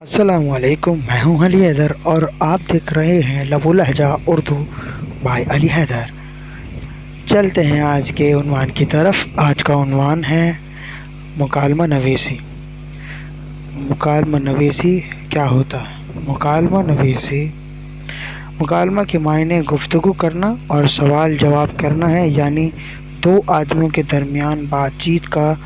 अस्सलाम वालेकुम, मैं हूं अली हैदर और आप देख रहे हैं लबो लहजा उर्दू बाय अली हैदर। चलते हैं आज के उन्वान की तरफ। आज का उन्वान है मुकालमा नवीसी। मुकालमा नवीसी क्या होता है? मुकालमा के मायने गुफ्तगू करना और सवाल जवाब करना है, यानी दो आदमियों के दरमियान बातचीत का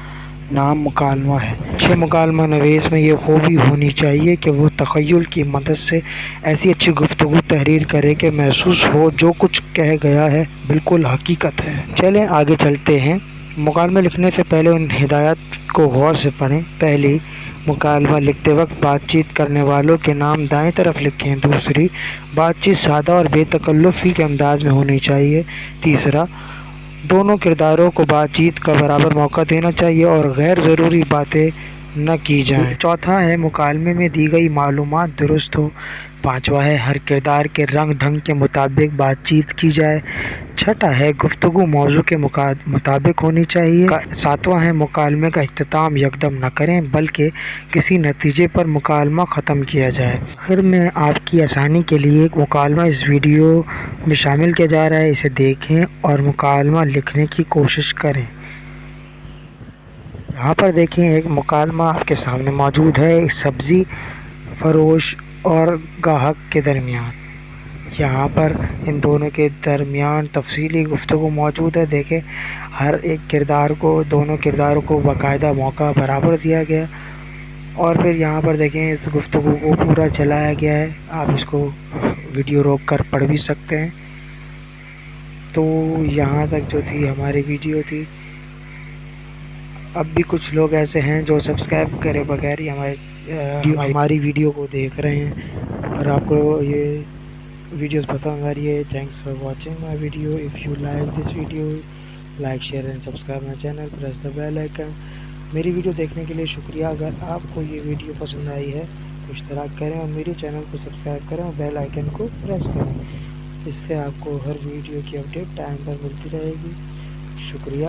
नाम मुकालमा है। अच्छे मुकालमा नवीस में ये खूबी होनी चाहिए कि वो तख़य्युल की मदद से ऐसी अच्छी गुफ्तगू तहरीर करे कि महसूस हो जो कुछ कह गया है बिल्कुल हकीकत है। चलें आगे चलते हैं। मुकालमा लिखने से पहले उन हिदायत को गौर से पढ़ें। पहली, मुकालमा लिखते वक्त बातचीत करने वालों के नाम दाएं तरफ लिखें। दूसरी, बातचीत सादा और बेतकल्लुफ़ी के अंदाज में होनी चाहिए। तीसरा, दोनों किरदारों को बातचीत का बराबर मौका देना चाहिए और गैर ज़रूरी बातें न की जाएं। चौथा है, मुकालमे में दी गई मालूमात दुरुस्त हो। पाँचवा है, हर किरदार के रंग ढंग के मुताबिक बातचीत की जाए। छठा है, गुफ्तगू मौजू के मुताबिक होनी चाहिए। सातवां है, मुकालमे का इख्तिताम यकदम न करें बल्कि किसी नतीजे पर मुकालमा ख़त्म किया जाए। आखिर में आपकी आसानी के लिए एक मुकालमा इस वीडियो में शामिल किया जा रहा है, इसे देखें और मुकालमा लिखने की कोशिश करें। यहाँ पर देखें, एक मुकालमा आपके सामने मौजूद है एक सब्ज़ी फरोश और गाहक के दरमियान। यहाँ पर इन दोनों के दरमियान तफसीली गुफ्तगू मौजूद है। देखें, हर एक किरदार को, दोनों किरदारों को बाकायदा मौका बराबर दिया गया और फिर यहाँ पर देखें इस गुफ्तगू को पूरा चलाया गया है। आप इसको वीडियो रोक कर पढ़ भी सकते हैं। तो यहाँ तक जो थी हमारी वीडियो थी। अब भी कुछ लोग ऐसे हैं जो सब्सक्राइब करे बगैर ही हमारी वीडियो को देख रहे हैं और आपको ये वीडियोस पसंद आ रही है। Thanks for watching my video. If you like this video, like share and subscribe my channel, press the bell icon. मेरी वीडियो देखने के लिए शुक्रिया। अगर आपको ये वीडियो पसंद आई है तो इश्तराक करें और मेरे चैनल को सब्सक्राइब करें और बेल आइकन को प्रेस करें। इससे आपको हर वीडियो की अपडेट टाइम पर मिलती रहेगी। शुक्रिया।